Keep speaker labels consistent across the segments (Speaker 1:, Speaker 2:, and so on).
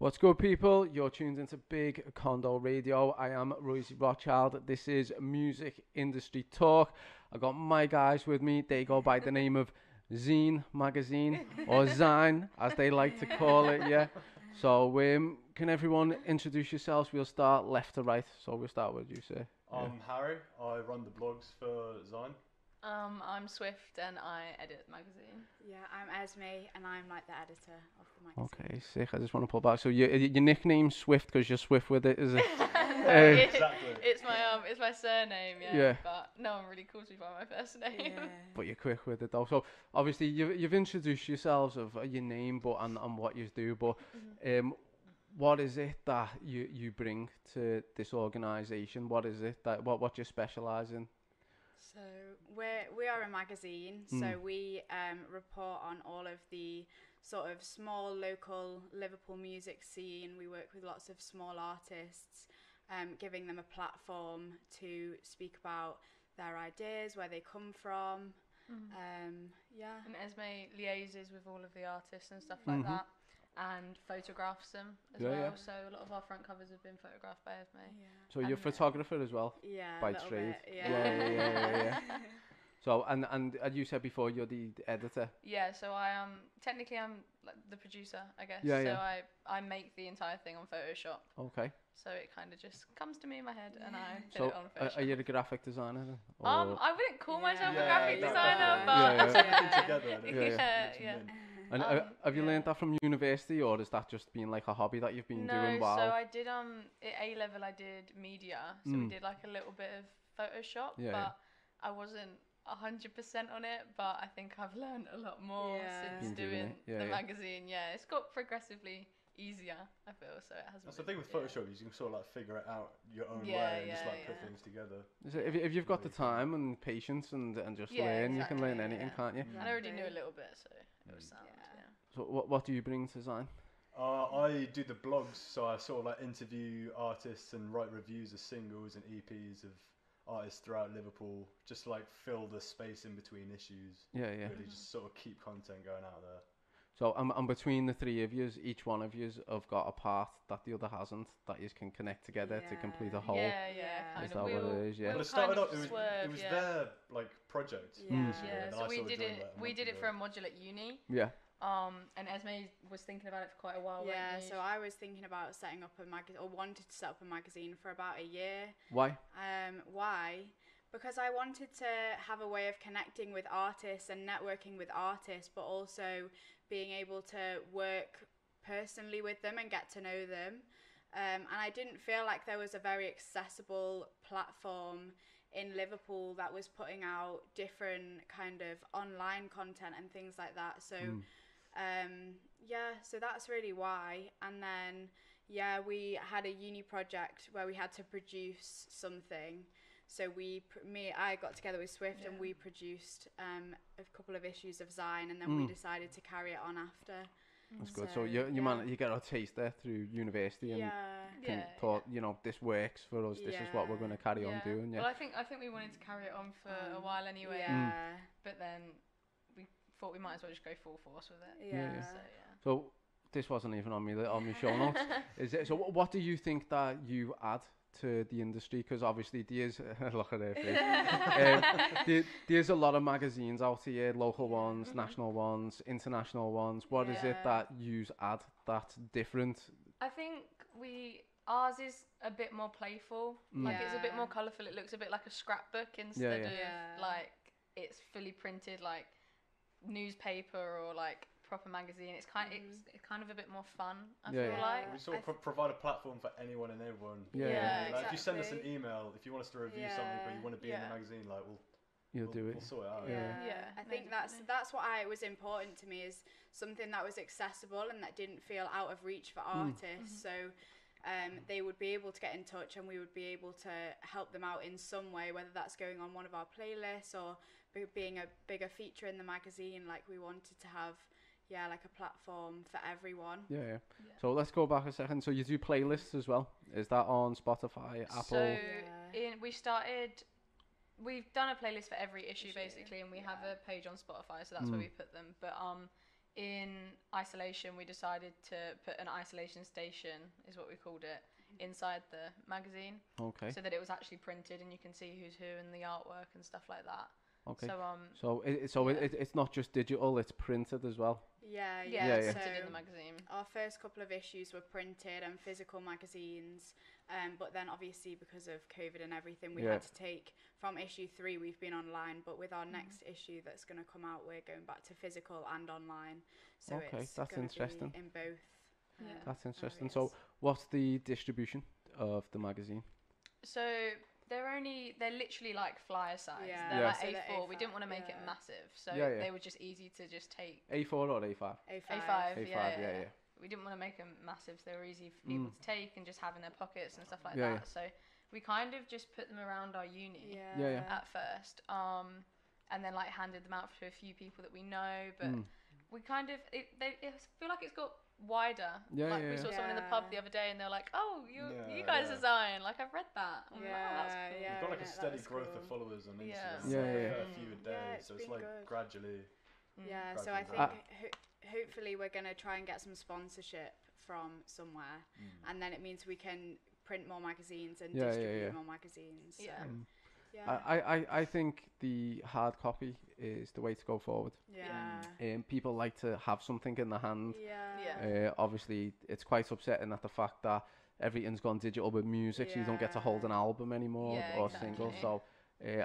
Speaker 1: What's good, people? You're tuned into Big Condo Radio. I am Royzy Rothschild. This is Music Industry Talk. I got my guys with me. They go by the name of Zine magazine, or Zine, as they like to call it. Yeah. So, can everyone introduce yourselves? We'll start left to right. So we'll start with you, sir.
Speaker 2: I'm Harry. I run the blogs for Zine.
Speaker 3: I'm Swift and I edit the magazine.
Speaker 4: Yeah, I'm Esme and I'm like the editor of the magazine.
Speaker 1: Okay, sick. I just want to pull back. So your nickname's Swift because you're swift with it, is it?
Speaker 2: Exactly.
Speaker 3: It's my surname, yeah. But no one really calls me by my first name.
Speaker 4: Yeah.
Speaker 1: But you're quick with it though. So obviously you've introduced yourselves of your name, but and what you do. But what is it that you bring to this organisation? What is it that what you specialise in?
Speaker 4: So we are a magazine, so we report on all of the sort of small local Liverpool music scene. We work with lots of small artists, giving them a platform to speak about their ideas, where they come from.
Speaker 3: And Esme liaises with all of the artists and stuff like that, and photographs them as well. Yeah. So a lot of our front covers have been photographed by Esme. Yeah.
Speaker 1: So you're a photographer as well?
Speaker 4: Yeah,
Speaker 1: by trade.
Speaker 4: Bit, yeah.
Speaker 1: So and you said before you're the editor.
Speaker 3: Yeah. So I'm like the producer, I guess.
Speaker 1: Yeah,
Speaker 3: so I make the entire thing on Photoshop.
Speaker 1: Okay.
Speaker 3: So it kind of just comes to me in my head, and I put it on Photoshop.
Speaker 1: Are you a graphic designer then?
Speaker 3: I wouldn't call myself a graphic designer, but
Speaker 1: And have you learned that from university, or has that just been like a hobby that you've been doing while?
Speaker 3: No, so I did at A level I did media, so we did like a little bit of Photoshop, but I wasn't 100% on it. But I think I've learned a lot more since doing the magazine. Yeah, it's got progressively easier, I feel, so it hasn't.
Speaker 2: That's the thing with Photoshop, you can sort of like figure it out your own way and just like put things together.
Speaker 1: So if you've got the time and patience and just learn, you can learn anything, can't you?
Speaker 3: And I already knew a little bit, so it was sound.
Speaker 1: So what do you bring to Zine?
Speaker 2: I do the blogs, so I sort of like interview artists and write reviews of singles and EPs of artists throughout Liverpool, just to like fill the space in between issues.
Speaker 1: Yeah.
Speaker 2: Really just sort of keep content going out there.
Speaker 1: So and between the three of you, each one of you have got a part that the other hasn't, that you can connect together to complete a whole.
Speaker 3: Yeah.
Speaker 1: Is that what it is? Yeah.
Speaker 2: Well, it started off. It was their like project.
Speaker 3: Yeah. So we did it for a module at uni.
Speaker 1: Yeah.
Speaker 3: And Esme was thinking about it for quite a while.
Speaker 4: Yeah. So I was thinking about setting up a magazine, or wanted to set up a magazine for about a year.
Speaker 1: Why?
Speaker 4: Why? Because I wanted to have a way of connecting with artists and networking with artists, but also being able to work personally with them and get to know them. And I didn't feel like there was a very accessible platform in Liverpool that was putting out different kind of online content and things like that. So, so that's really why. And then, we had a uni project where we had to produce something. So I got together with Swift and we produced a couple of issues of Zine, and then we decided to carry it on after.
Speaker 1: That's good. So you get a taste there through university and thought, this works for us. This is what we're going to carry on doing. Yeah.
Speaker 3: Well, I think we wanted to carry it on for a while anyway. But then we thought we might as well just go full force with it.
Speaker 4: Yeah.
Speaker 1: So this wasn't even on my show notes. Is it? So what do you think that you add to the industry? Because obviously there's look at her face. There's a lot of magazines out here, local ones, national ones, international ones. What is it that you add that's different?
Speaker 3: I think ours is a bit more playful. Like it's a bit more colourful. It looks a bit like a scrapbook instead of like it's fully printed like newspaper or like proper magazine. It's kind of a bit more fun. I feel like
Speaker 2: we sort of provide a platform for anyone and everyone.
Speaker 4: Exactly.
Speaker 2: If you send us an email, if you want us to review something, but you want to be in the magazine, like we'll do it. We'll sort it out.
Speaker 4: I think that's what was important to me, is something that was accessible and that didn't feel out of reach for artists. So they would be able to get in touch and we would be able to help them out in some way, whether that's going on one of our playlists or being a bigger feature in the magazine. Like we wanted to have like a platform for everyone.
Speaker 1: Yeah. So let's go back a second. So you do playlists as well? Is that on Spotify, Apple?
Speaker 3: So we've done a playlist for every issue basically, and we have a page on Spotify, so that's where we put them. But in isolation, we decided to put an isolation station, is what we called it, inside the magazine.
Speaker 1: Okay.
Speaker 3: So that it was actually printed and you can see who's who and the artwork and stuff like that.
Speaker 1: Okay.
Speaker 3: So
Speaker 1: it's not just digital; it's printed as well.
Speaker 4: Yeah,
Speaker 3: it's
Speaker 4: so
Speaker 3: printed in the magazine.
Speaker 4: Our first couple of issues were printed and physical magazines, but then obviously because of COVID and everything, we had to take from issue 3. We've been online, but with our next issue that's going to come out, we're going back to physical and online. So
Speaker 1: okay,
Speaker 4: it's
Speaker 1: that's
Speaker 4: gonna
Speaker 1: interesting.
Speaker 4: be in both.
Speaker 1: That's interesting.
Speaker 4: Areas.
Speaker 1: So, what's the distribution of the magazine?
Speaker 3: So they're literally like flyer size.
Speaker 4: Yeah.
Speaker 3: They're
Speaker 1: Yeah.
Speaker 3: like
Speaker 4: So
Speaker 3: A4.
Speaker 4: they're
Speaker 3: We didn't want to make it
Speaker 4: yeah.
Speaker 3: massive, so
Speaker 1: Yeah.
Speaker 3: they were just easy to just take.
Speaker 1: A4 or A5?
Speaker 3: A5,
Speaker 1: A5,
Speaker 3: yeah. We didn't want to make them massive, so they were easy for people to take and just have in their pockets and stuff like
Speaker 1: Yeah,
Speaker 3: that. So we kind of just put them around our uni
Speaker 1: Yeah.
Speaker 3: at first, and then like handed them out to a few people that we know. But we kind of I feel like it's got wider.
Speaker 1: Yeah,
Speaker 3: We saw someone in the pub the other day and they were like, "Oh, you guys are Zine. Like I've read that." I'm like, "Oh, that's cool."
Speaker 4: Yeah.
Speaker 2: We've got like a
Speaker 4: that
Speaker 2: steady
Speaker 4: was
Speaker 2: growth
Speaker 4: cool.
Speaker 2: of followers on
Speaker 3: Yeah.
Speaker 2: Instagram.
Speaker 1: Yeah,
Speaker 2: Like
Speaker 1: yeah.
Speaker 2: a few a day,
Speaker 4: it's
Speaker 2: so it's
Speaker 4: been
Speaker 2: like
Speaker 4: good.
Speaker 2: gradually.
Speaker 4: Yeah, so I think hopefully we're going to try and get some sponsorship from somewhere, and then it means we can print more magazines and distribute more magazines. So,
Speaker 1: I think the hard copy is the way to go forward. People like to have something in the hand. Obviously, it's quite upsetting at the fact that everything's gone digital with music, so you don't get to hold an album anymore or single. So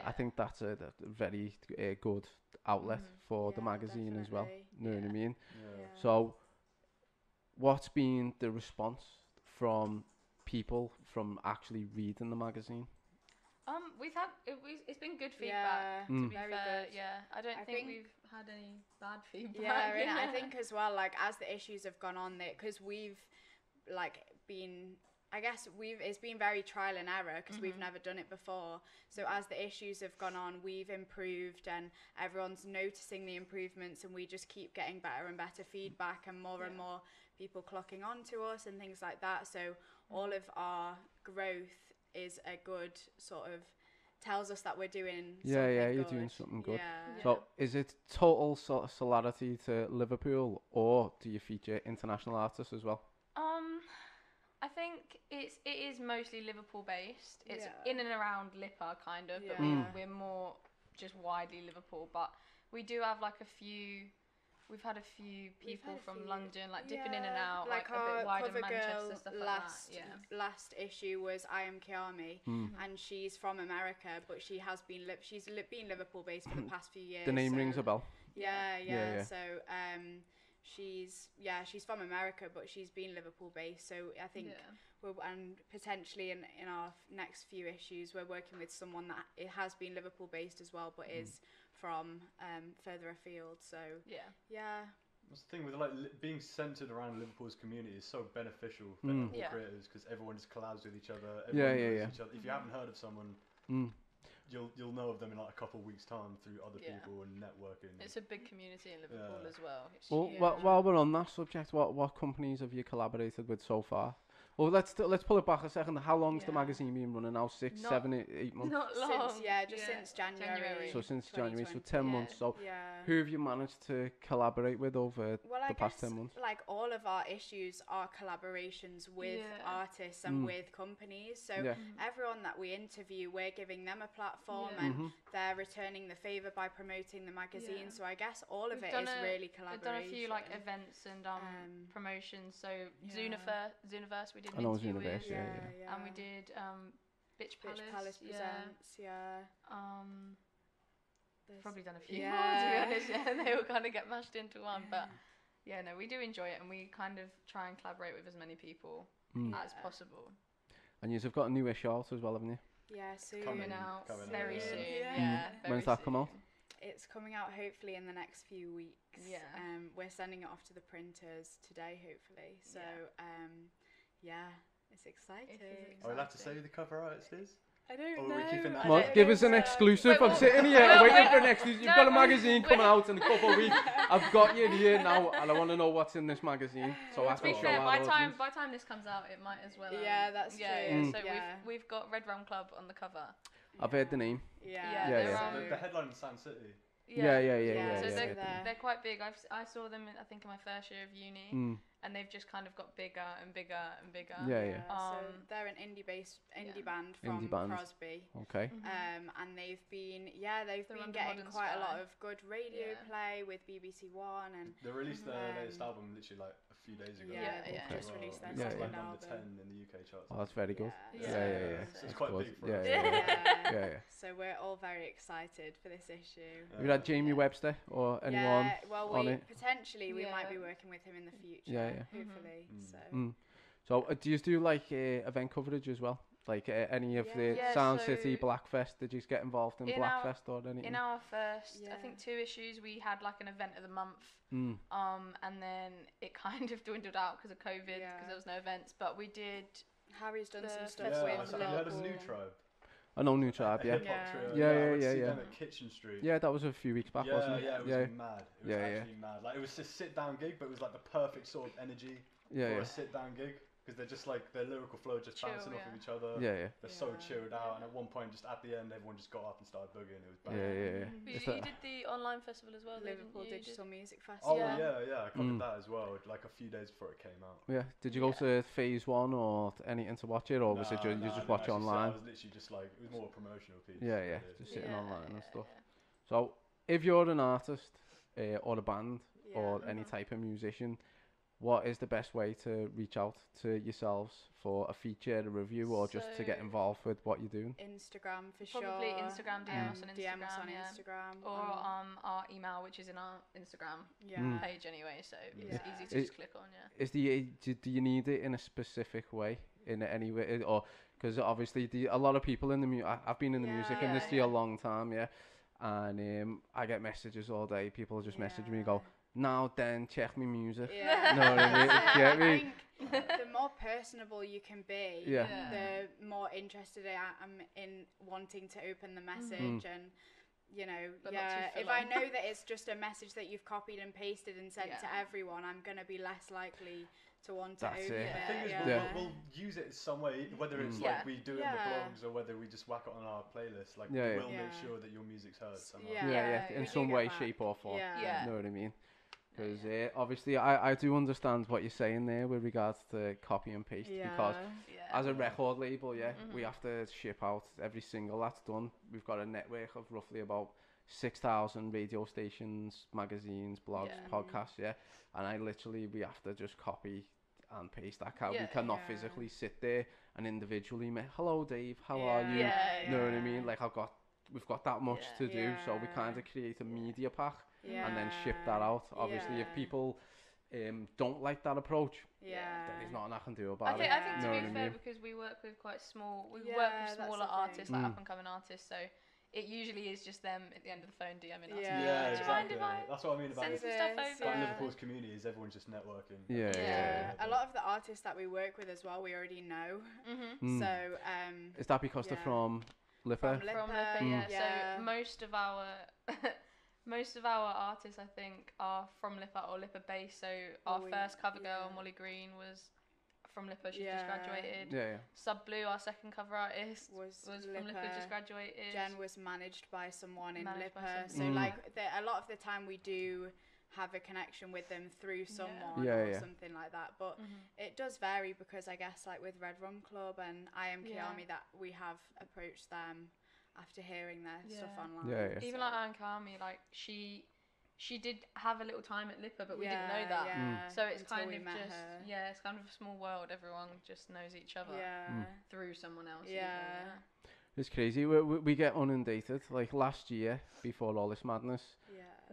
Speaker 1: I think that's a very good outlet for the magazine as well. You know what I mean? So, what's been the response from people from actually reading the magazine?
Speaker 3: We've had it's been good feedback. To be
Speaker 4: very
Speaker 3: fair,
Speaker 4: good.
Speaker 3: I don't
Speaker 4: I
Speaker 3: think
Speaker 4: think
Speaker 3: we've had any bad feedback.
Speaker 4: Yeah, and I think as well, like as the issues have gone on, because we've like been, I guess it's been very trial and error because we've never done it before. So as the issues have gone on, we've improved and everyone's noticing the improvements, and we just keep getting better and better feedback and more people clocking on to us and things like that. So all of our growth is a good sort of tells us that we're doing something
Speaker 1: you're
Speaker 4: good.
Speaker 1: doing something good.
Speaker 4: Yeah.
Speaker 1: So is it total solidarity to Liverpool, or do you feature international artists as well?
Speaker 3: I think it is mostly Liverpool based. It's in and around Lipper kind of, but we're more just widely Liverpool. But we do have like we've had a few people from London like dipping in and out, like a bit wider Manchester, stuff like that.
Speaker 4: Last issue was I Am Kiami, and she's from America, but she's been Liverpool based for the past few years.
Speaker 1: The name rings a bell.
Speaker 4: Yeah. So she's from America, but she's been Liverpool based. So I think and potentially in our next few issues, we're working with someone that it has been Liverpool based as well, but is from further afield. So
Speaker 2: That's the thing with like being centered around Liverpool's community is so beneficial for all creators, because everyone just collabs with each other. Everyone knows each other. If you haven't heard of someone, you'll know of them in like a couple of weeks' time through other people and networking.
Speaker 3: It's a big community in Liverpool as well.
Speaker 1: Well, while we're on that subject, what companies have you collaborated with so far? Well, let's pull it back a second. How long's the magazine been running now? 6, 7, 8 months?
Speaker 3: Not long.
Speaker 4: Since January.
Speaker 1: So since January, so 10 months. So who have you managed to collaborate with over the past 10 months?
Speaker 4: Like all of our issues are collaborations with artists and with companies. So everyone that we interview, we're giving them a platform and they're returning the favour by promoting the magazine. So I guess all of it is really collaboration.
Speaker 3: We've done a few like events and promotions. So Zooniverse we did an
Speaker 1: I know
Speaker 3: interview
Speaker 1: Zooniverse,
Speaker 3: with, and we did Bitch Palace
Speaker 4: presents,
Speaker 3: probably done a few more to be honest, and they all kind of get mashed into one, but we do enjoy it, and we kind of try and collaborate with as many people as possible.
Speaker 1: And you've got a new issue out as well, haven't you?
Speaker 4: Yeah, soon.
Speaker 3: Coming out very soon.
Speaker 1: When's that come out?
Speaker 4: It's coming out hopefully in the next few weeks. We're sending it off to the printers today, hopefully. So it's exciting.
Speaker 2: Are we allowed to say who the cover artist is?
Speaker 4: I don't
Speaker 2: know. Are we keeping that?
Speaker 1: Well, give us an exclusive. I'm sitting here waiting for an exclusive. You've got a magazine coming out in a couple of weeks. I've got you here now, and I want to know what's in this magazine. So I can show
Speaker 3: by time this comes out, it might as well.
Speaker 4: Yeah, that's true.
Speaker 3: So we've got Red Rum Club on the cover.
Speaker 1: I've heard the name.
Speaker 2: The headline in Sound City.
Speaker 3: So they're quite big. I saw them, I think, in my first year of uni. And they've just kind of got bigger and bigger and bigger.
Speaker 4: So they're an indie band from Crosby.
Speaker 1: Okay.
Speaker 4: And they've been getting quite a lot of good radio play with BBC One, and
Speaker 2: they released their latest album literally like a few days ago.
Speaker 4: Just released their
Speaker 2: second
Speaker 4: album.
Speaker 2: number 10 in the UK charts.
Speaker 1: Oh, that's very good.
Speaker 2: So it's quite big for us.
Speaker 4: So we're all very excited for this issue.
Speaker 1: Have you had Jamie Webster or anyone on it?
Speaker 4: Potentially we might be working with him in the future. Hopefully.
Speaker 1: So do you do like event coverage as well? Like any of the Sound City, Blackfest? Did you get involved in Blackfest or anything?
Speaker 3: In our first, I think 2 issues, we had like an event of the month. And then it kind of dwindled out because of COVID, because there was no events. But we did.
Speaker 4: Harry's done some stuff
Speaker 2: with
Speaker 4: Liverpool.
Speaker 2: You heard of New Tribe?
Speaker 1: I know New Tribe,
Speaker 2: Hip hop trio. Yeah. At Kitchen Street.
Speaker 1: Yeah, that was a few weeks back, wasn't it?
Speaker 2: Yeah, it was mad. It was actually mad. Like, it was a sit-down gig, but it was like the perfect sort of energy for a sit-down gig. Because they're just like, their lyrical flow just bouncing off of each other. They're so chilled out, and at one point, just at the end, everyone just got up and started boogieing. It was bad.
Speaker 3: You did the online festival as well,
Speaker 4: Liverpool Digital Music Festival.
Speaker 2: Oh I covered that as well, like a few days before it came out.
Speaker 1: Yeah. Did you go to phase 1 or anything to watch it, or was it you just watch it online?
Speaker 2: I was literally just like, it was more a promotional piece.
Speaker 1: Just sitting online and stuff. So, if you're an artist or a band or any type of musician, what is the best way to reach out to yourselves for a feature, a review, or just to get involved with what you're doing?
Speaker 4: Instagram for sure.
Speaker 3: Probably Instagram, DM us on Instagram.
Speaker 4: DM us on Instagram.
Speaker 3: Or our email, which is in our Instagram page anyway, so it's easy to just click on,
Speaker 1: do you need it in a specific way, in any way? Or, because obviously a lot of people in the I've been in the music industry a long time, and I get messages all day. People just message me and go, now then, check me music. Know what I mean?
Speaker 4: I think the more personable you can be, the more interested I am in wanting to open the message. And you know, if I know that it's just a message that you've copied and pasted and sent to everyone, I'm gonna be less likely to want to open it.
Speaker 2: The thing is, we'll use it in some way, whether it's like we do it in the blogs or whether we just whack it on our playlist. Like, we'll make sure that your music's heard somehow.
Speaker 1: In some way, shape or form. You know what I mean? Because obviously I do understand what you're saying there with regards to copy and paste, because as a record label, we have to ship out every single that's done. We've got a network of roughly about 6,000 radio stations, magazines, blogs, podcasts, and we have to just copy and paste that. We cannot physically sit there and individually hello Dave, how are you? Know what I mean? Like we've got that much to do, so we kind of create a media pack. And then ship that out. Obviously, if people don't like that approach, then there's nothing I can do about it.
Speaker 3: I think to be fair, because we work with smaller artists, like up and coming artists, so it usually is just them at the end of the phone DMing us.
Speaker 2: Exactly. That's what I mean about
Speaker 3: send some stuff over.
Speaker 2: Liverpool's community is everyone's just networking.
Speaker 4: A lot of the artists that we work with as well, we already know. So
Speaker 1: is that because they're from Lipper?
Speaker 3: From Lipper, So most of our artists, I think, are from Lipper or Lipper based. So our first cover girl, Molly Green, was from Lipper. She just graduated. Sub Blue, our second cover artist, was from Lipper, just graduated.
Speaker 4: Jen was managed by someone in Lipper. So like a lot of the time we do have a connection with them through someone or something like that. But it does vary, because I guess like with Red Rum Club and I Am Kiyomi, that we have approached them after hearing their stuff online.
Speaker 3: Even like Anne Kami, like she did have a little time at Lipper, but we didn't know that. So it's kind of just it's kind of a small world. Everyone just knows each other through someone else.
Speaker 1: It's crazy. We get inundated. Like last year, before all this madness,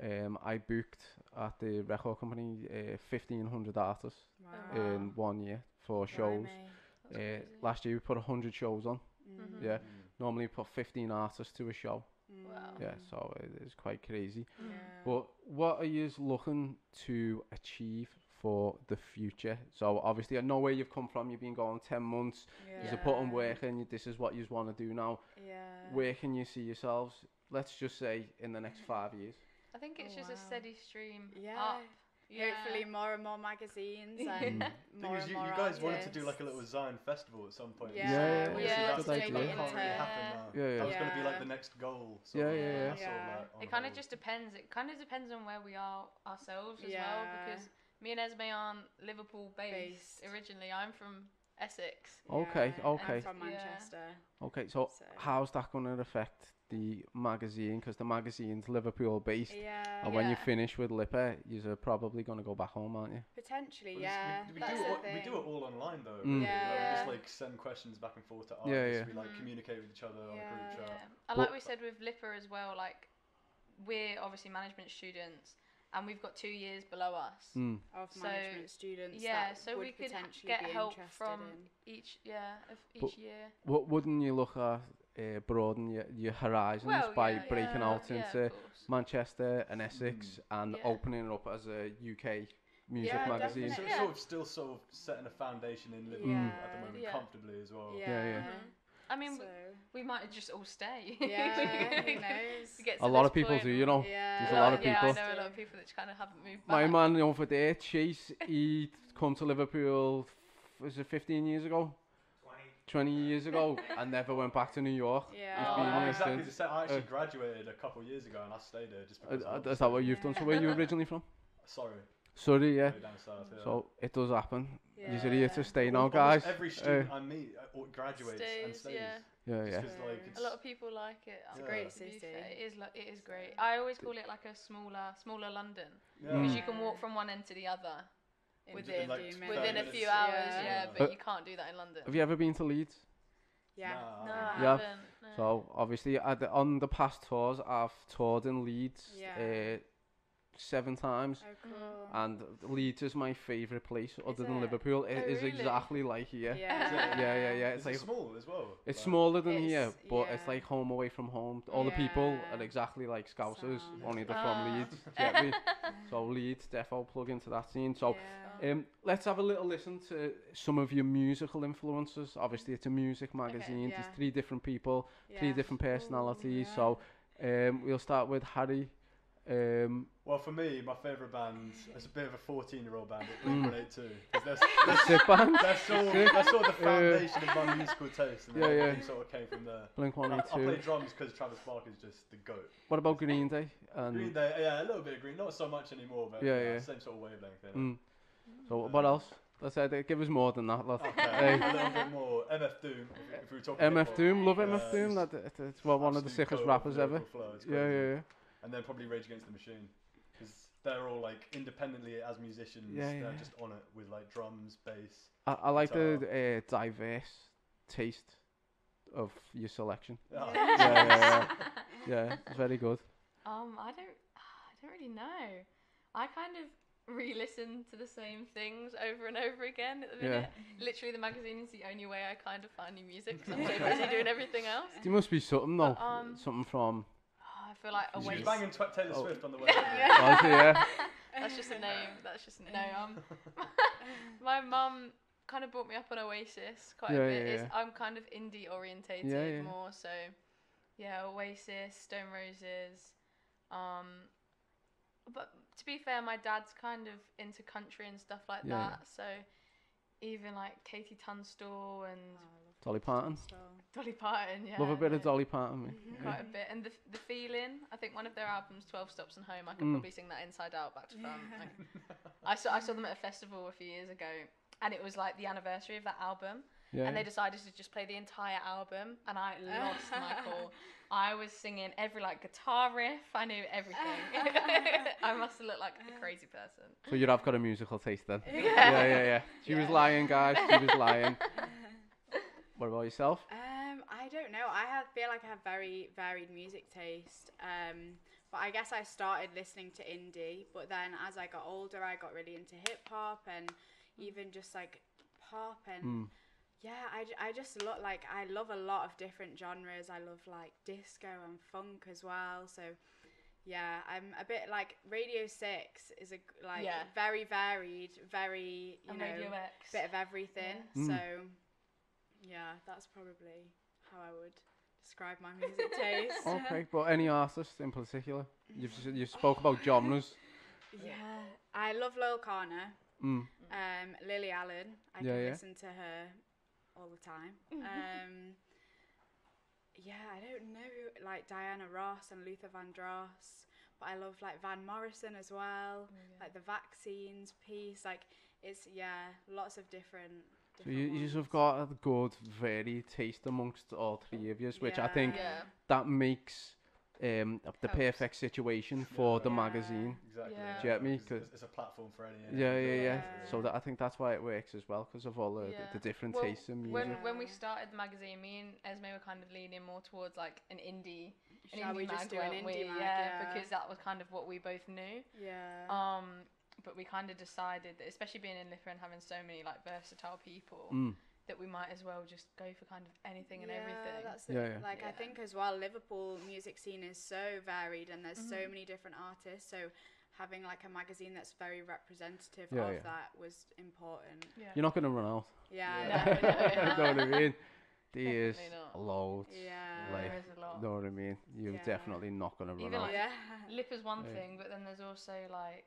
Speaker 1: I booked at the record company 1,500 artists in 1 year for shows. Last year we put 100 shows on. Normally put 15 artists to a show. So it is quite crazy. But what are you looking to achieve for the future? So obviously I know where you've come from. You've been going 10 months. You've put in work, and this is what you want to do now. Where can you see yourselves, let's just say, in the next 5 years?
Speaker 3: I think it's just a steady stream up.
Speaker 4: hopefully more and more magazines and more and more
Speaker 2: you guys
Speaker 4: artists.
Speaker 2: wanted to do like a little Zine festival at some point.
Speaker 4: Yeah,
Speaker 1: we
Speaker 2: that's
Speaker 1: to take it
Speaker 2: can't
Speaker 1: into
Speaker 2: really happen now. That was going to be like the next goal.
Speaker 3: It kind of just depends. It kind of depends on where we are ourselves as well, because me and Esme aren't Liverpool based originally. I'm from Essex.
Speaker 1: Okay.
Speaker 4: I'm from Manchester.
Speaker 1: Okay, so how's that going to affect the magazine? Because the magazine's Liverpool based. And when you finish with Lipper, you're probably going to go back home, aren't you?
Speaker 4: Potentially,
Speaker 2: we do it all online though.
Speaker 1: Mm.
Speaker 2: We just like send questions back and forth to artists. We like communicate with each other on a group chat.
Speaker 3: And like we said with Lipper as well, like we're obviously management students. And we've got 2 years below us
Speaker 4: of management students.
Speaker 3: So we could get help from each year.
Speaker 1: Wouldn't you look at broaden your horizons by breaking out into Manchester and Essex and opening it up as a UK music magazine?
Speaker 2: So still sort of setting a foundation in Liverpool at the moment comfortably as well.
Speaker 3: I mean, we might just all stay.
Speaker 4: Who knows?
Speaker 1: A lot of people do, you know. There's a lot of people.
Speaker 3: I know a lot of people that kind of haven't moved back.
Speaker 1: My man over there, Chase, he come to Liverpool, was it 15 years ago? 20 years ago, and never went back to New York. He's been here
Speaker 2: exactly
Speaker 1: since.
Speaker 2: I actually graduated a couple of years ago, and I stayed there just because.
Speaker 1: Is that what you've done? So where are you originally from?
Speaker 2: Sorry,
Speaker 1: yeah.
Speaker 2: Down south,
Speaker 1: So it does happen. You're here to stay now, guys.
Speaker 2: Every student I meet graduates and stays.
Speaker 1: Yeah.
Speaker 2: Like
Speaker 3: a lot of people like it.
Speaker 4: It's a great city.
Speaker 3: It is great. I always call it like a smaller London, because you can walk from one end to the other within a few hours. But you can't do that in London.
Speaker 1: Have you ever been to Leeds?
Speaker 4: Yeah.
Speaker 3: No, I haven't. No.
Speaker 1: So obviously, on the past tours, I've toured in Leeds 7 times.
Speaker 4: Oh, cool.
Speaker 1: And Leeds is my favourite place other than Liverpool. It is exactly like here.
Speaker 2: Yeah.
Speaker 1: It's like
Speaker 2: small as well.
Speaker 1: It's smaller than here, but it's like home away from home. All the people are exactly like Scousers, only they're from Leeds. Get me? So Leeds, defo plug into that scene. So let's have a little listen to some of your musical influences. Obviously, it's a music magazine. There's 3 different people, 3 different personalities. So we'll start with Harry.
Speaker 2: Well, for me, my favourite band is a bit of a 14-year-old band, Blink-182. They're
Speaker 1: sick band.
Speaker 2: They're sort of the foundation of my musical taste, and everything sort of came from there.
Speaker 1: Blink-182.
Speaker 2: I play drums because Travis Barker is just the GOAT.
Speaker 1: What about Green Day?
Speaker 2: Green Day, a little bit of Green, not so much anymore, but same sort of wavelength.
Speaker 1: So what else? Let's say give us more than that. Love.
Speaker 2: Okay, a little bit more. MF Doom, if we were talking.
Speaker 1: MF Doom, love MF Doom. It's one of the sickest rappers ever. Yeah.
Speaker 2: And then probably Rage Against the Machine, because they're all like independently as musicians. They're just on it with like drums, bass.
Speaker 1: I like the diverse taste of your selection.
Speaker 2: Yeah,
Speaker 1: it's very good.
Speaker 3: I don't really know. I kind of re-listen to the same things over and over again at the minute. Literally, the magazine is the only way I kind of find new music, because I'm so busy doing everything else.
Speaker 1: There must be something though, something from.
Speaker 3: I feel like
Speaker 2: She was banging Taylor Swift on the way.
Speaker 3: That's just a name. My mum kind of brought me up on Oasis quite a bit. I'm kind of indie orientated more, so Oasis, Stone Roses. But to be fair, my dad's kind of into country and stuff like that, so even like Katie Tunstall and
Speaker 1: Dolly Parton. Love a bit of Dolly Parton,
Speaker 3: quite a bit. And the Feeling, I think one of their albums, 12 Stops and Home, I could probably sing that inside out, back to front. I saw them at a festival a few years ago, and it was like the anniversary of that album, and they decided to just play the entire album, and I lost my cool. I was singing every like guitar riff. I knew everything. I must have looked like a crazy person.
Speaker 1: So you have got a musical taste then. Yeah. She was lying, guys. She was lying. What about yourself?
Speaker 4: I don't know. Feel like I have very varied music taste. But I guess I started listening to indie, but then as I got older, I got really into hip hop and even just like pop and I just I love a lot of different genres. I love like disco and funk as well. So yeah, I'm a bit like Radio 6 is very varied, very
Speaker 3: Radio X.
Speaker 4: Bit of everything. So yeah, that's probably how I would describe my music taste.
Speaker 1: Okay, but any artist in particular? You spoke about genres.
Speaker 4: Yeah, I love Lil Kana. Lily Allen, I can listen to her all the time. I don't know, like Diana Ross and Luther Vandross, but I love like Van Morrison as well, like the Vaccines piece, like it's lots of different
Speaker 1: so you just have got a good varied taste amongst all three of you, which I think that makes the perfect situation for the magazine.
Speaker 2: Exactly.
Speaker 1: Do you get me?
Speaker 2: Cause it's a platform for any.
Speaker 1: So that I think that's why it works as well, because of all the different tastes in music.
Speaker 3: When we started the magazine, me and Esme were kind of leaning more towards like an indie.
Speaker 4: Shall we just do an indie mag?
Speaker 3: Because that was kind of what we both knew.
Speaker 4: Yeah.
Speaker 3: But we kind of decided that, especially being in Liverpool and having so many like versatile people, that we might as well just go for kind of anything and everything.
Speaker 4: That's it. Like I think as well, Liverpool music scene is so varied and there's so many different artists. So having like a magazine that's very representative of that was important.
Speaker 1: Yeah. You're not going to run out.
Speaker 4: Yeah.
Speaker 1: You know what I mean? There is loads.
Speaker 4: Yeah.
Speaker 1: Like,
Speaker 3: there is a lot.
Speaker 1: You know what I mean? You're definitely not going to run out.
Speaker 3: Like, Lip is one thing, but then there's also like,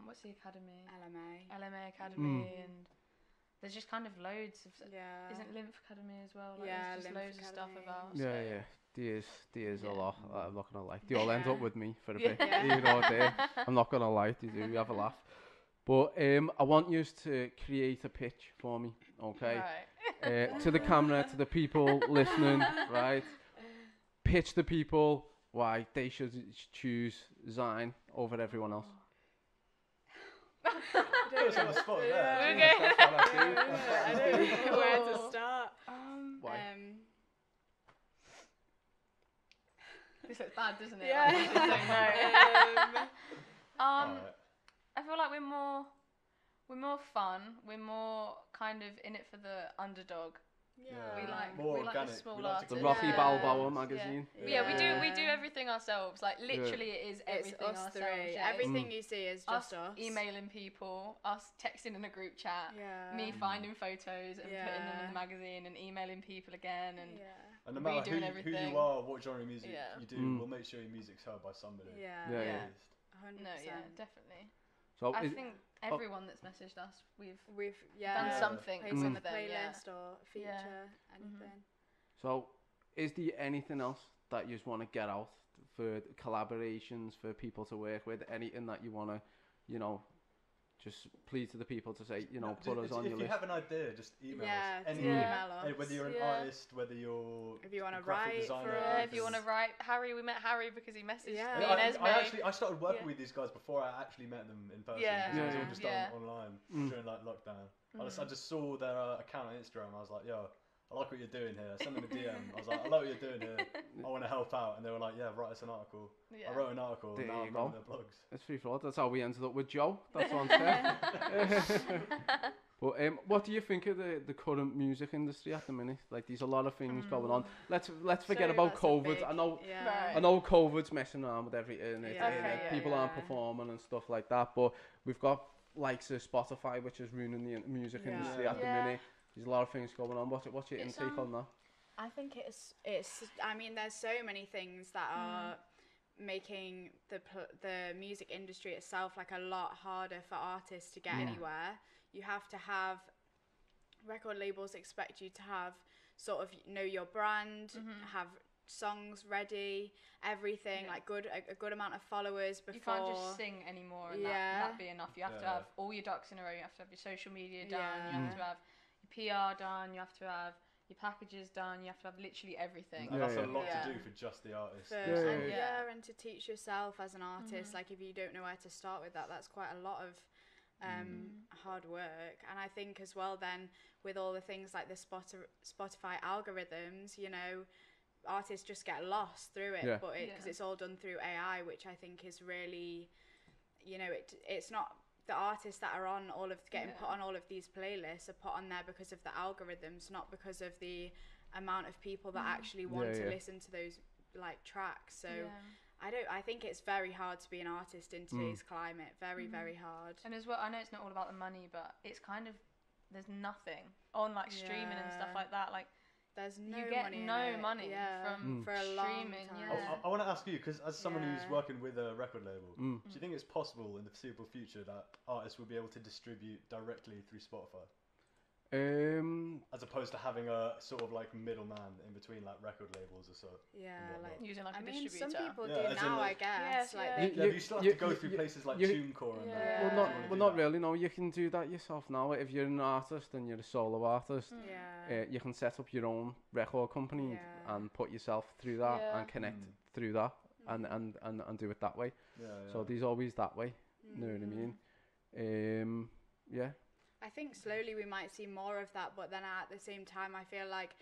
Speaker 3: what's the academy? LMA Academy, and there's just kind of loads of. Isn't Lymph Academy as well? Like, there's just loads of stuff about.
Speaker 1: There is a lot. I'm not gonna lie. They all end up with me for a bit. You know what I I'm not gonna lie. They do. We have a laugh. But I want you to create a pitch for me, okay? Right. To the camera, to the people listening, right? Pitch the people why they should choose Zine over everyone else.
Speaker 2: Put us on the spot there.
Speaker 4: I don't know where to start.
Speaker 1: Why?
Speaker 3: This looks bad, doesn't it?
Speaker 4: Yeah.
Speaker 3: I feel like we're more fun. We're more kind of in it for the underdog. We like the small artists.
Speaker 1: The Rocky Balboa magazine.
Speaker 3: We do everything ourselves. Like literally, it is everything
Speaker 4: it's us
Speaker 3: ourselves.
Speaker 4: Three. Everything you see is just us.
Speaker 3: Emailing people, us texting in a group chat, me finding photos and putting them in the magazine, and emailing people again, and
Speaker 2: no matter who you are, what genre of music you do, we'll make sure your music's heard by somebody.
Speaker 4: 100%.
Speaker 3: No, definitely.
Speaker 1: So
Speaker 3: I think everyone that's messaged us, we've done something
Speaker 4: on the playlist or feature, anything.
Speaker 1: So, is there anything else that you just want to get out for collaborations, for people to work with? Anything that you want to, just plead to the people to say, put us on your list.
Speaker 2: If you have an idea, just email us.
Speaker 4: Email us.
Speaker 2: Whether you're an artist, whether you're
Speaker 4: if you want to
Speaker 2: write
Speaker 4: designer,
Speaker 3: if you want to write. Harry, we met Harry because he messaged me and Esme.
Speaker 2: I started working with these guys before I actually met them in person. It was all just done online during like lockdown. I just saw their account on Instagram. I was like, yo, I like what you're doing here. I sent them a DM. I was like, I like what you're doing here. I want to help out. And they were like, yeah, write us an article. I wrote an article.
Speaker 1: There
Speaker 2: and now
Speaker 1: you
Speaker 2: I'm
Speaker 1: go.
Speaker 2: writing their blogs.
Speaker 1: That's pretty fraud. That's how we ended up with Joe. That's what I'm saying. But what do you think of the current music industry at the minute? Like, there's a lot of things going on. Let's forget about COVID. I know COVID's messing around with everything. People aren't performing and stuff like that. But we've got likes of Spotify, which is ruining the music industry at the minute. There's a lot of things going on. What's your intake on that?
Speaker 4: I think it's. I mean, there's so many things that are making the music industry itself like a lot harder for artists to get anywhere. You have to have record labels expect you to have sort of know your brand, have songs ready, everything like a good amount of followers before. You can't just
Speaker 3: sing anymore and that be enough. You have to have all your ducks in a row. You have to have your social media done. You have to have PR done, you have to have your packages done, you have to have literally everything.
Speaker 2: And that's a lot to do for just the artist.
Speaker 4: And to teach yourself as an artist, like if you don't know where to start with that's quite a lot of hard work. And I think as well then with all the things like the Spotify algorithms, artists just get lost through it, but because it's all done through AI, which I think is really, it's not. The artists that are on put on all of these playlists are put on there because of the algorithms, not because of the amount of people that actually want to listen to those like tracks. So I think it's very hard to be an artist in today's climate. Very, very hard.
Speaker 3: And as well, I know it's not all about the money, but it's kind of there's nothing on like streaming and stuff like that. Like
Speaker 4: there's no
Speaker 3: you get
Speaker 4: money
Speaker 3: no money
Speaker 4: from for a long
Speaker 3: streaming.
Speaker 4: time.
Speaker 2: I want to ask you, because as someone who's working with a record label, do you think it's possible in the foreseeable future that artists will be able to distribute directly through Spotify? As opposed to having a sort of like middleman in between like record labels or so.
Speaker 3: Yeah, like using like a distributor.
Speaker 4: Some people do now, I guess.
Speaker 2: You still have to go through places like TuneCore and that.
Speaker 1: Well, not really. No, you can do that yourself now. If you're an artist and you're a solo artist, you can set up your own record company and put yourself through that and connect through that and do it that way. So there's always that way. You know what I mean? Yeah.
Speaker 4: I think slowly we might see more of that, but then at the same time, I feel like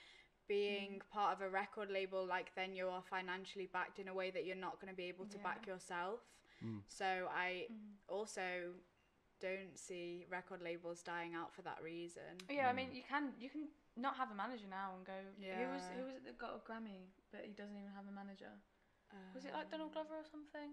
Speaker 4: being part of a record label, like then you are financially backed in a way that you're not going to be able to back yourself. So I also don't see record labels dying out for that reason.
Speaker 3: Yeah, I mean you can not have a manager now and go. Who was it that got a Grammy but he doesn't even have a manager? Was it like Donald Glover or something?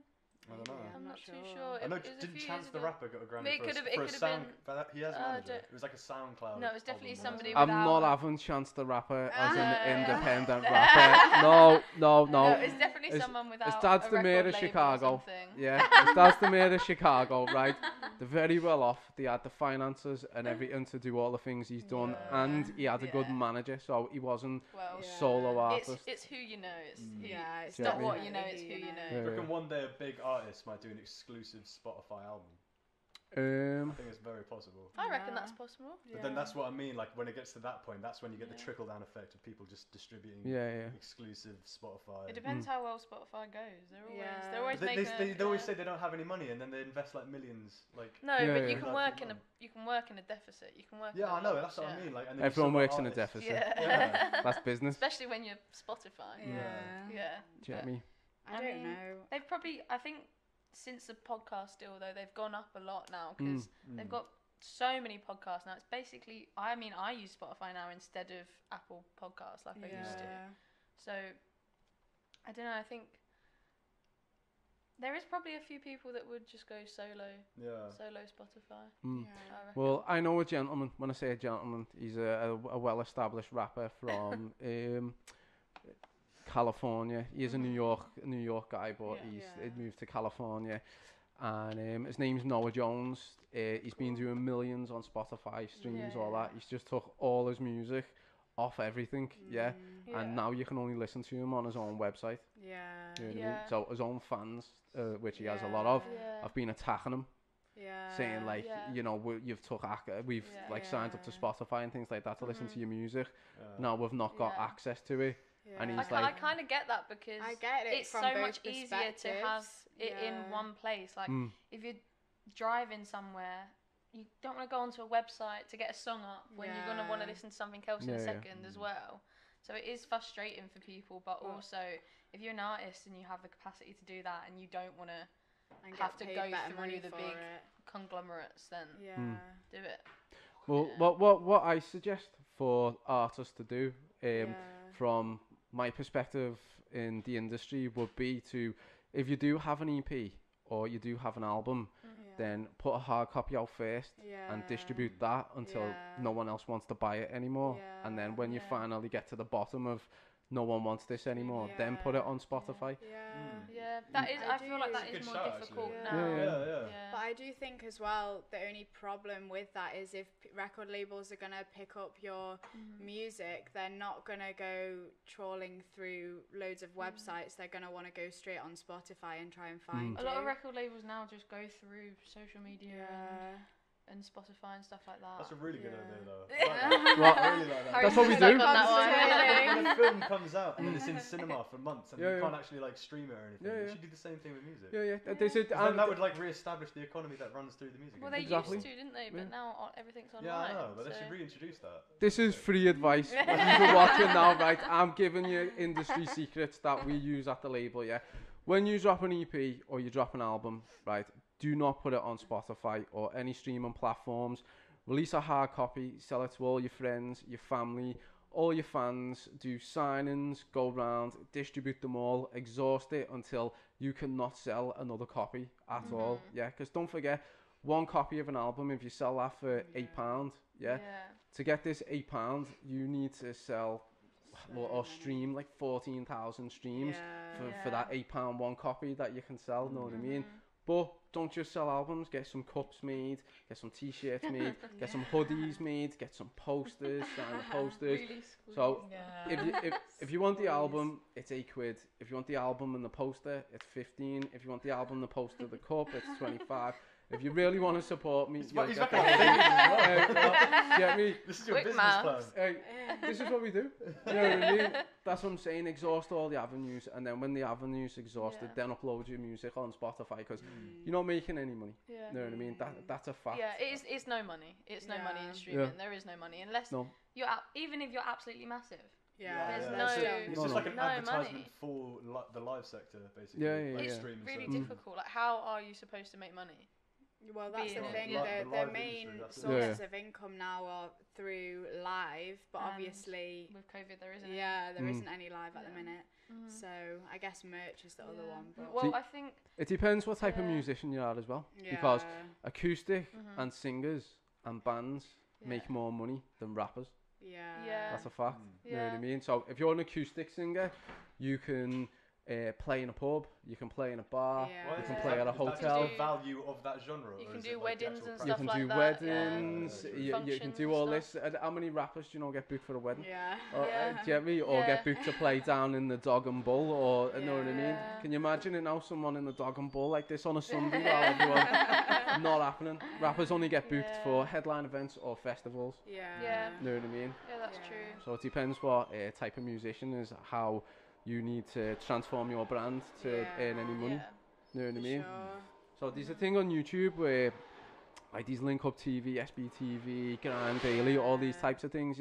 Speaker 2: I don't know.
Speaker 3: I'm not too sure.
Speaker 2: I know. Didn't Chance the Rapper got a Grammy for a sound? He has a manager. It was like a SoundCloud.
Speaker 3: No, it was definitely somebody.
Speaker 1: I'm not having Chance the Rapper as an independent rapper. No.
Speaker 3: No, it's definitely someone without.
Speaker 1: His dad's the mayor of Chicago. Yeah, his dad's the mayor of Chicago, right? They're very well off. They had the finances and everything to do all the things he's done, and he had a good manager, so he wasn't solo artist.
Speaker 3: It's who you know. It's
Speaker 4: not
Speaker 3: what you know. It's who you know.
Speaker 2: I reckon one day a big artist might do an exclusive Spotify album. I think it's very possible.
Speaker 3: I reckon that's possible.
Speaker 2: But then that's what I mean. Like when it gets to that point, that's when you get the trickle down effect of people just distributing exclusive Spotify.
Speaker 3: It depends how well Spotify goes. They're always making.
Speaker 2: They always say they don't have any money, and then they invest like millions. Like
Speaker 3: but you can work in a deficit. You can work.
Speaker 2: Yeah, I know. That's what I mean. Like and
Speaker 1: everyone works in a deficit. Yeah. That's business.
Speaker 3: Especially when you're Spotify.
Speaker 1: Do you get me?
Speaker 4: I don't know.
Speaker 3: They've probably. I think. Since the podcast deal, though, they've gone up a lot now because they've got so many podcasts now. It's basically, I mean, I use Spotify now instead of Apple Podcasts like I used to. So, I don't know, I think there is probably a few people that would just go solo Spotify.
Speaker 1: Well, I know a gentleman. When I say a gentleman, he's a well-established rapper from California. He's a New York guy, but he's moved to California, and his name's Noah Jones. He's been doing millions on Spotify streams, all that. He's just took all his music off everything, and now you can only listen to him on his own website. You know what I mean? So his own fans, which he has a lot of, have been attacking him. Saying like, you know, we've like signed up to Spotify and things like that to listen to your music. Now we've not got access to it. And he's
Speaker 3: I kind of get that because it's so much easier to have it in one place. Like if you're driving somewhere, you don't want to go onto a website to get a song up when you're going to want to listen to something else in a second as well. So it is frustrating for people, but also if you're an artist and you have the capacity to do that and you don't want to have to go through the big conglomerates, then do it.
Speaker 1: Well, what I suggest for artists to do from my perspective in the industry would be to, if you do have an EP or you do have an album, then put a hard copy out first and distribute that until no one else wants to buy it anymore. And then when you finally get to the bottom of no one wants this anymore, then put it on Spotify.
Speaker 3: That is. I feel like that is more difficult now.
Speaker 4: But I do think as well, the only problem with that is if record labels are gonna pick up your music, they're not gonna go trawling through loads of websites. They're gonna want to go straight on Spotify and try and find
Speaker 3: a lot of record labels now just go through social media and Spotify and stuff like that.
Speaker 2: That's a really good idea, though. I really like that.
Speaker 1: That's what we do.
Speaker 2: When a film comes out and then it's in cinema for months and you can't actually like stream it or anything. You should do the same thing with music.
Speaker 1: Then
Speaker 2: that would like re-establish the economy that runs through the music.
Speaker 3: Well, they used to, didn't they? But now everything's online.
Speaker 2: Yeah, I know, but they should reintroduce that.
Speaker 1: This is free advice. If you're watching now, right? I'm giving you industry secrets that we use at the label. When you drop an EP or you drop an album, right? Do not put it on Spotify or any streaming platforms. Release a hard copy, sell it to all your friends, your family, all your fans. Do signings, go round, distribute them all, exhaust it until you cannot sell another copy at all. Because don't forget, one copy of an album, if you sell that for £8, to get this £8, you need to sell or stream like 14,000 streams for that £8 one copy that you can sell. Know what I mean? But don't just sell albums. Get some cups made, get some t-shirts made, get some hoodies made, get some posters, signed posters.
Speaker 3: Really
Speaker 1: so if you want the album, it's £8. If you want the album and the poster, it's 15. If you want the album, the poster, the cup, it's 25. If you really want to support me,
Speaker 2: he's back on
Speaker 1: get me.
Speaker 2: This is your business plan.
Speaker 1: This is what we do. You know what I mean? That's what I'm saying. Exhaust all the avenues, and then when the avenues exhausted, then upload your music on Spotify, because you're not making any money. You know what I mean? That's a fact.
Speaker 3: Yeah, it's no money. It's no money in streaming. There is no money unless you're even if you're absolutely massive.
Speaker 2: It's just like an advertisement for the live sector, basically.
Speaker 3: It's really difficult. Like, how are you supposed to make money?
Speaker 4: Well, that's the thing. The main sources of income now are through live, but obviously
Speaker 3: with COVID there isn't.
Speaker 4: There isn't any live at the minute. So I guess merch is the other one. But
Speaker 3: well, I think
Speaker 1: it depends what type of musician you are as well, because acoustic and singers and bands make more money than rappers. That's a fact. You know what I mean? So if you're an acoustic singer, you can play in a pub, you can play in a bar, you can play at a hotel.
Speaker 2: The value of that genre.
Speaker 3: You can do weddings and stuff
Speaker 1: like that. You can do weddings. You can do all this. How many rappers do you know get booked for a wedding? Do you get me? Or get booked to play down in the Dog and Bull, or you know what I mean? Can you imagine it now? Someone in the Dog and Bull like this on a Sunday? Not happening. Rappers only get booked for headline events or festivals. You know what I mean?
Speaker 3: Yeah, that's true.
Speaker 1: So it depends what type of musician is, how you need to transform your brand to earn any money. You know what I mean? So there's a thing on YouTube where like these Link Up TV, SBTV, Grand Daily, all these types of things,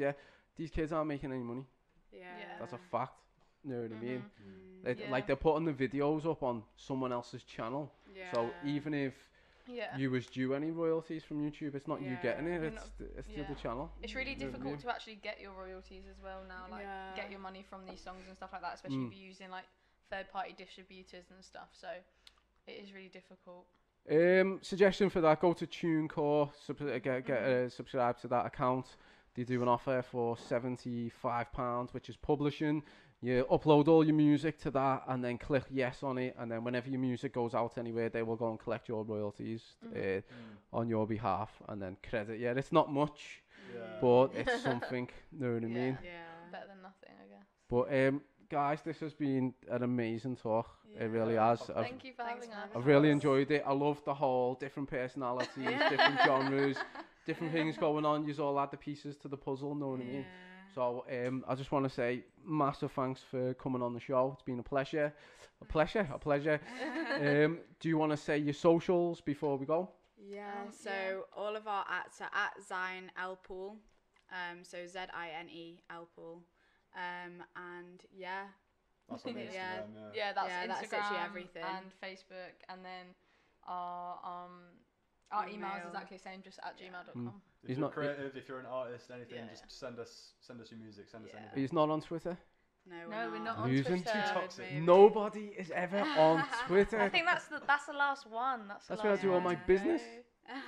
Speaker 1: these kids aren't making any money. That's a fact. You know what I mean? Like they're putting the videos up on someone else's channel. So even if you was due any royalties from YouTube, it's not you getting it, it's the other channel.
Speaker 3: It's really difficult to actually get your royalties as well now, like get your money from these songs and stuff like that, especially if you're using like third-party distributors and stuff, so it is really difficult.
Speaker 1: Suggestion for that, go to TuneCore, subscribe to that account. They do an offer for £75, which is publishing. You upload all your music to that and then click yes on it, and then whenever your music goes out anywhere, they will go and collect your royalties on your behalf and then credit. It's not much, but it's something. You know what I mean?
Speaker 3: Better than nothing, I guess.
Speaker 1: But guys, this has been an amazing talk. It really has.
Speaker 3: Thank you for having us.
Speaker 1: I've really enjoyed it. I love the whole different personalities, different genres, different things going on. You all add the pieces to the puzzle. Know what I mean? So I just want to say massive thanks for coming on the show. It's been a pleasure. A pleasure. Do you want to say your socials before we go?
Speaker 4: So all of our @s are @Zine Elpool. So ZINE Elpool. And
Speaker 2: that's on Instagram,
Speaker 3: that's
Speaker 4: Instagram, that's everything.
Speaker 3: And Facebook, and then our email is exactly the same, just @gmail.com.
Speaker 2: If you're creative, if you're an artist, anything, just send us your music, send us anything.
Speaker 1: He's not on Twitter?
Speaker 3: No, we're not on Twitter.
Speaker 2: Too toxic.
Speaker 1: Nobody is ever on Twitter.
Speaker 3: I think that's the last one. That's
Speaker 1: where I do all my business.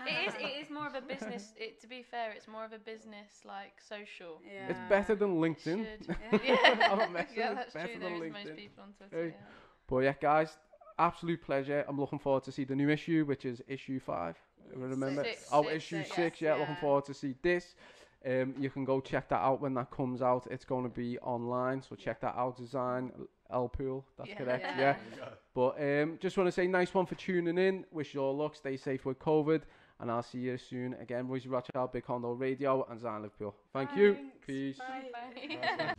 Speaker 3: It is more of a business. To be fair, it's more of a business like social.
Speaker 1: It's better than LinkedIn.
Speaker 3: That's true. There is most people on Twitter.
Speaker 1: But guys, absolute pleasure. I'm looking forward to see the new issue, which is issue 5. Remember? Issue 6. Looking forward to see this. You can go check that out when that comes out. It's going to be online, so check that out. Zine Elpool, that's correct. But just want to say nice one for tuning in. Wish you all luck. Stay safe with COVID, and I'll see you soon again. Royzy Rothschild, Big Condo Radio, and Zine Elpool. Thank you. Peace.
Speaker 3: Bye.